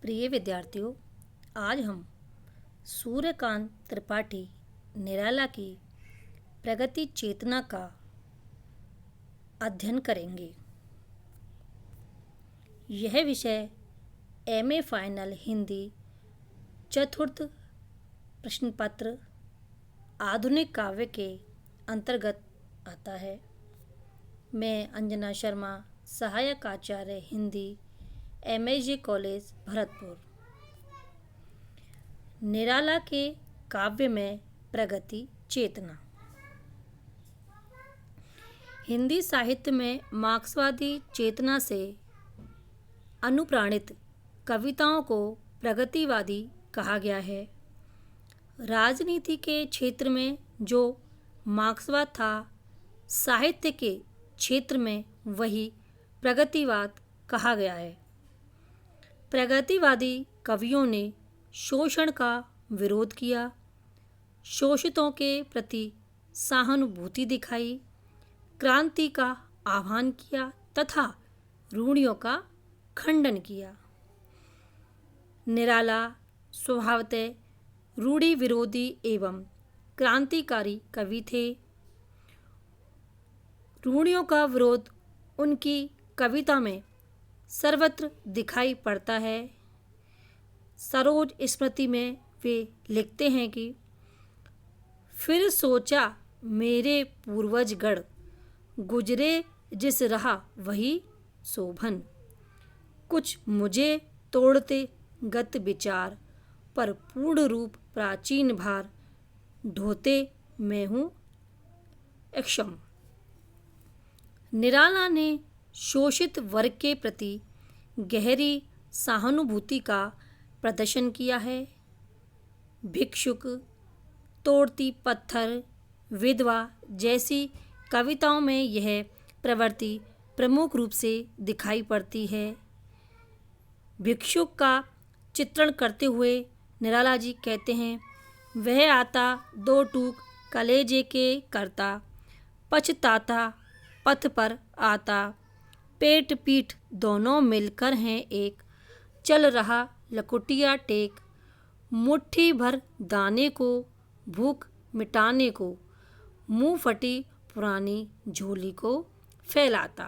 प्रिय विद्यार्थियों, आज हम सूर्यकांत त्रिपाठी निराला की प्रगति चेतना का अध्ययन करेंगे। यह विषय एमए फाइनल हिंदी चतुर्थ प्रश्न पत्र आधुनिक काव्य के अंतर्गत आता है। मैं अंजना शर्मा, सहायक आचार्य हिंदी, एमएजे कॉलेज भरतपुर। निराला के काव्य में प्रगति चेतना। हिंदी साहित्य में मार्क्सवादी चेतना से अनुप्राणित कविताओं को प्रगतिवादी कहा गया है। राजनीति के क्षेत्र में जो मार्क्सवाद था, साहित्य के क्षेत्र में वही प्रगतिवाद कहा गया है। प्रगतिवादी कवियों ने शोषण का विरोध किया, शोषितों के प्रति सहानुभूति दिखाई, क्रांति का आह्वान किया तथा रूढ़ियों का खंडन किया। निराला स्वभावतः रूढ़ि विरोधी एवं क्रांतिकारी कवि थे। रूढ़ियों का विरोध उनकी कविता में सर्वत्र दिखाई पड़ता है। सरोज स्मृति में वे लिखते हैं कि फिर सोचा मेरे पूर्वजगण, गुजरे जिस रहा वही शोभन। कुछ मुझे तोड़ते गत विचार, पर पूर्ण रूप प्राचीन भार, ढोते मैं हूँ अक्षम। निराला ने शोषित वर्ग के प्रति गहरी सहानुभूति का प्रदर्शन किया है। भिक्षुक, तोड़ती पत्थर, विधवा जैसी कविताओं में यह प्रवृत्ति प्रमुख रूप से दिखाई पड़ती है। भिक्षुक का चित्रण करते हुए निराला जी कहते हैं, वह आता दो टूक कलेजे के करता, पछताता पथ पर आता, पेट पीठ दोनों मिलकर हैं एक, चल रहा लकुटिया टेक, मुट्ठी भर दाने को भूख मिटाने को, मुंह फटी पुरानी झोली को फैलाता।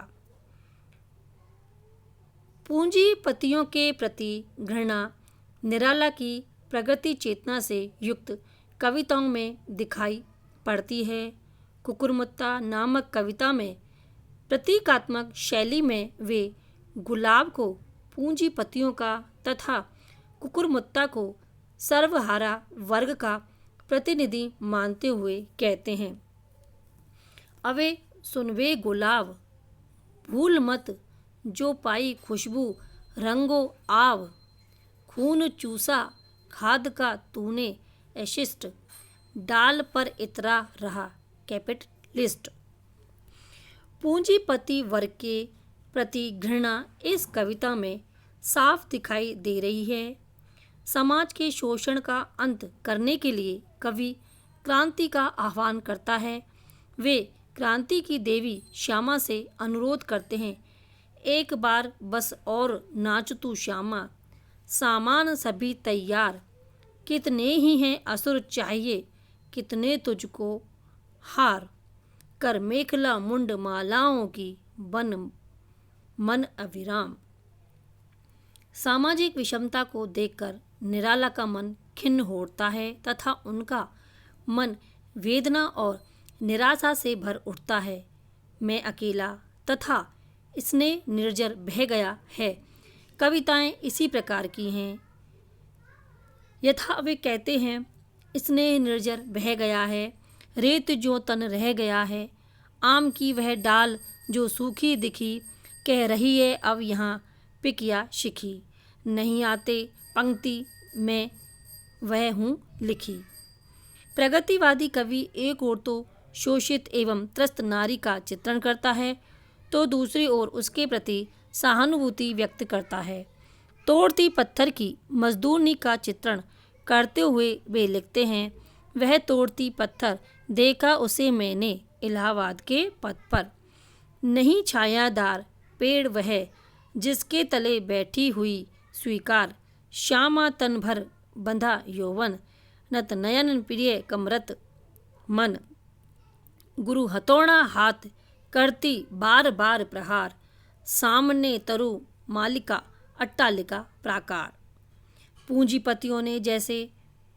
पूंजीपतियों के प्रति घृणा निराला की प्रगति चेतना से युक्त कविताओं में दिखाई पड़ती है। कुकुरमुत्ता नामक कविता में प्रतीकात्मक शैली में वे गुलाब को पूंजीपतियों का तथा कुकुरमुत्ता को सर्वहारा वर्ग का प्रतिनिधि मानते हुए कहते हैं, अवे सुनवे गुलाब, भूल मत जो पाई खुशबू रंगो आव, खून चूसा खाद का तूने अशिष्ट, डाल पर इतरा रहा कैपिटलिस्ट। पूंजीपति वर्ग के प्रति घृणा इस कविता में साफ दिखाई दे रही है। समाज के शोषण का अंत करने के लिए कवि क्रांति का आह्वान करता है। वे क्रांति की देवी श्यामा से अनुरोध करते हैं, एक बार बस और नाच तू श्यामा, सामान सभी तैयार, कितने ही हैं असुर चाहिए, कितने तुझको हार, कर मेखला मुंड मालाओं की बन मन अविराम। सामाजिक विषमता को देखकर निराला का मन खिन्न होता है तथा उनका मन वेदना और निराशा से भर उठता है। मैं अकेला तथा स्नेह निर्जर बह गया है। कविताएं इसी प्रकार की हैं। यथा वे कहते हैं, स्नेह निर्जर बह गया है, रेत जो तन रह गया है, आम की वह डाल जो सूखी दिखी, कह रही है अब यहाँ पिक या शिखी, नहीं आते पंक्ति में वह हूँ लिखी। प्रगतिवादी कवि एक ओर तो शोषित एवं त्रस्त नारी का चित्रण करता है, तो दूसरी ओर उसके प्रति सहानुभूति व्यक्त करता है। तोड़ती पत्थर की मजदूरनी का चित्रण करते हुए वे लिखते हैं, वह तोड़ती पत्थर देखा उसे मैंने इलाहाबाद के पथ पर, नहीं छायादार पेड़ वह जिसके तले बैठी हुई स्वीकार, श्यामा तन भर बंधा यौवन, नत नयन प्रिय कमरत मन। गुरु हथौड़ा हाथ करती बार बार प्रहार, सामने तरु मालिका अट्टालिका प्राकार। पूंजीपतियों ने जैसे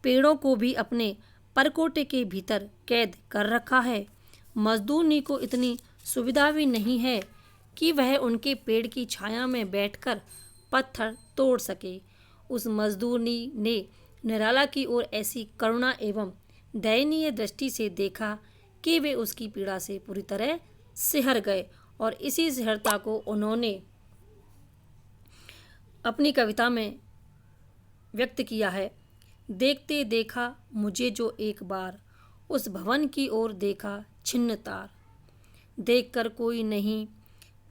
पेड़ों को भी अपने परकोटे के भीतर कैद कर रखा है, मजदूरनी को इतनी सुविधा भी नहीं है कि वह उनके पेड़ की छाया में बैठकर पत्थर तोड़ सके। उस मजदूरनी ने निराला की ओर ऐसी करुणा एवं दयनीय दृष्टि से देखा कि वे उसकी पीड़ा से पूरी तरह सिहर गए, और इसी सिहरता को उन्होंने अपनी कविता में व्यक्त किया है। देखते देखा मुझे जो एक बार, उस भवन की ओर देखा छिन्न तार। देखकर कोई नहीं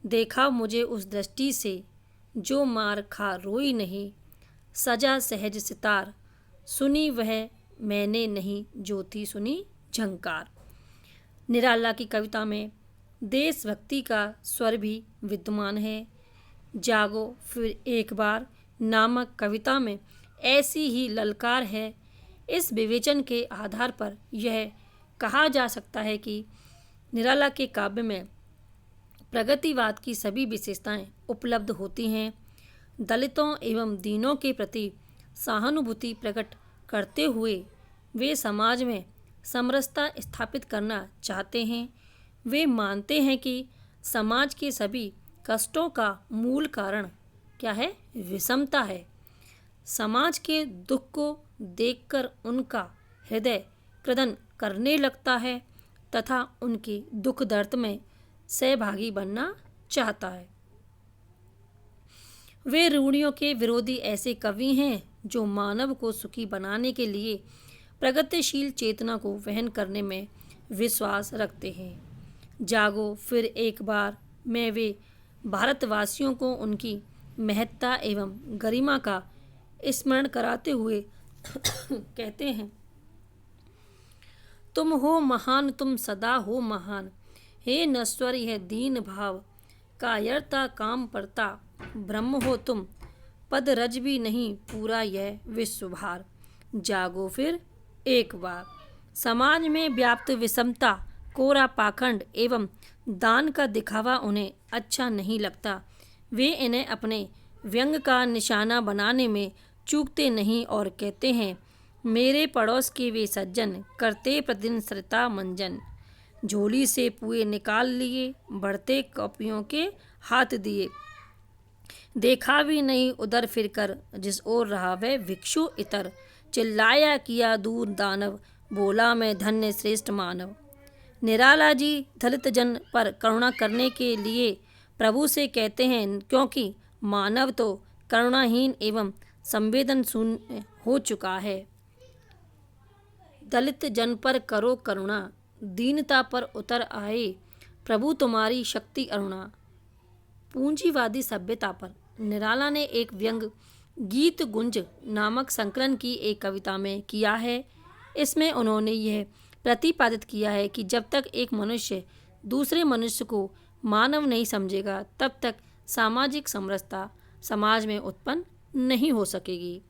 देखा मुझे उस दृष्टि से, जो मार खा रोई नहीं। सजा सहज सितार, सुनी वह मैंने नहीं, जो थी सुनी झंकार। निराला की कविता में देशभक्ति का स्वर भी विद्यमान है। जागो फिर एक बार नामक कविता में ऐसी ही ललकार है। इस विवेचन के आधार पर यह कहा जा सकता है कि निराला के काव्य में प्रगतिवाद की सभी विशेषताएं उपलब्ध होती हैं। दलितों एवं दीनों के प्रति सहानुभूति प्रकट करते हुए वे समाज में समरसता स्थापित करना चाहते हैं। वे मानते हैं कि समाज के सभी कष्टों का मूल कारण क्या है? विषमता है। समाज के दुख को देखकर उनका हृदय क्रदन करने लगता है तथा उनके दुख दर्द में सहभागी बनना चाहता है। वे रूढ़ियों के विरोधी ऐसे कवि हैं जो मानव को सुखी बनाने के लिए प्रगतिशील चेतना को वहन करने में विश्वास रखते हैं। जागो फिर एक बार में वे भारतवासियों को उनकी महत्ता एवं गरिमा का स्मरण कराते हुए कहते हैं, तुम हो महान, तुम सदा हो महान, हे नश्वर यह दीन भाव, कायरता काम परता, ब्रह्म हो तुम, पद रज भी नहीं पूरा यह विश्व भार। जागो फिर एक बार। समाज में व्याप्त विषमता, कोरा पाखंड एवं दान का दिखावा उन्हें अच्छा नहीं लगता। वे इन्हें अपने व्यंग का निशाना बनाने में चूकते नहीं और कहते हैं, मेरे पड़ोस के वे सज्जन करते प्रतिदिन श्रिता मंजन, झोली से पुए निकाल लिए, बढ़ते कॉपियों के हाथ दिए, देखा भी नहीं उधर फिरकर, जिस ओर रहा वह भिक्षु इतर, चिल्लाया किया दूर दानव, बोला मैं धन्य श्रेष्ठ मानव। निराला जी दलित जन पर करुणा करने के लिए प्रभु से कहते हैं, क्योंकि मानव तो करुणाहीन एवं संवेदन शून्य हो चुका है। दलित जन पर करो करुणा, दीनता पर उतर आए, प्रभु तुम्हारी शक्ति अरुणा। पूंजीवादी सभ्यता पर निराला ने एक व्यंग गीत गुंज नामक संकलन की एक कविता में किया है। इसमें उन्होंने यह प्रतिपादित किया है कि जब तक एक मनुष्य दूसरे मनुष्य को मानव नहीं समझेगा, तब तक सामाजिक समरसता समाज में उत्पन्न नहीं हो सकेगी।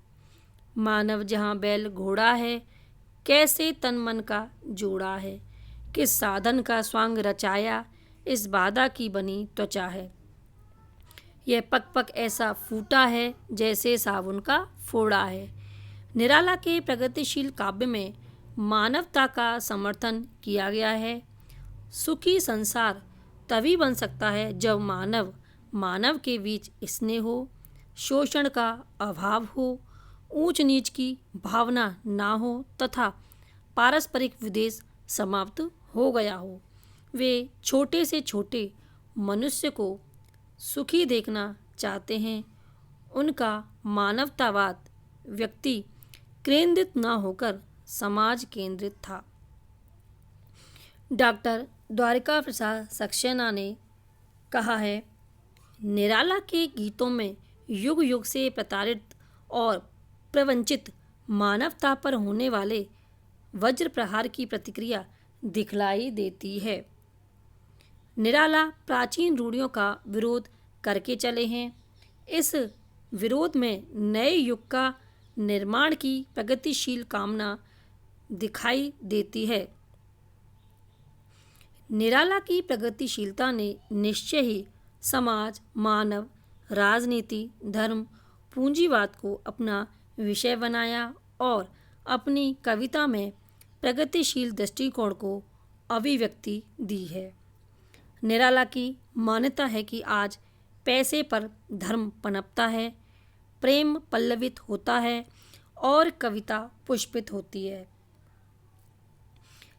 मानव जहाँ बैल घोड़ा है, कैसे तन मन का जोड़ा है, किस साधन का स्वांग रचाया, इस बाधा की बनी त्वचा है। यह पक पक ऐसा फूटा है, जैसे साबुन का फोड़ा है। निराला के प्रगतिशील काव्य में मानवता का समर्थन किया गया है। सुखी संसार तभी बन सकता है जब मानव मानव के बीच स्नेह हो, शोषण का अभाव हो, ऊंच नीच की भावना ना हो तथा पारस्परिक विद्वेष समाप्त हो गया हो। वे छोटे से छोटे मनुष्य को सुखी देखना चाहते हैं। उनका मानवतावाद व्यक्ति केंद्रित न होकर समाज केंद्रित था। डॉक्टर द्वारिका प्रसाद सक्सेना ने कहा है, निराला के गीतों में युग युग से प्रताड़ित और प्रवंचित मानवता पर होने वाले वज्र प्रहार की प्रतिक्रिया दिखलाई देती है। निराला प्राचीन रूढ़ियों का विरोध करके चले हैं। इस विरोध में नए युग का निर्माण की प्रगतिशील कामना दिखाई देती है। निराला की प्रगतिशीलता ने निश्चय ही समाज, मानव, राजनीति, धर्म, पूंजीवाद को अपना विषय बनाया और अपनी कविता में प्रगतिशील दृष्टिकोण को अभिव्यक्ति दी है। निराला की मान्यता है कि आज पैसे पर धर्म पनपता है, प्रेम पल्लवित होता है और कविता पुष्पित होती है।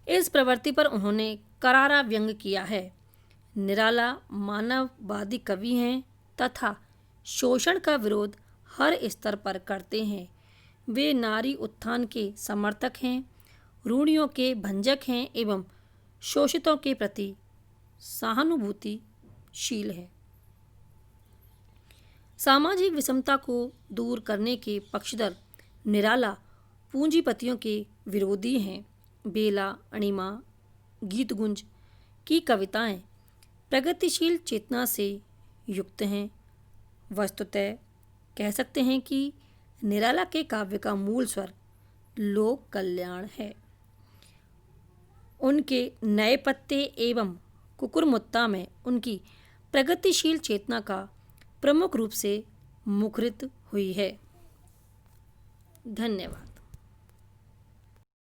इस प्रवृत्ति पर उन्होंने करारा व्यंग किया है। निराला मानववादी कवि हैं तथा शोषण का विरोध हर स्तर पर करते हैं। वे नारी उत्थान के समर्थक हैं, रूढ़ियों के भंजक हैं एवं शोषितों के प्रति सहानुभूतिशील है। सामाजिक विषमता को दूर करने के पक्षधर निराला पूंजीपतियों के विरोधी हैं। बेला, अणिमा, गीतगुंज की कविताएं प्रगतिशील चेतना से युक्त हैं। वस्तुतः कह सकते हैं कि निराला के काव्य का मूल स्वर लोक कल्याण है। उनके नए पत्ते एवं कुकुरमुत्ता में उनकी प्रगतिशील चेतना का प्रमुख रूप से मुखरित हुई है। धन्यवाद।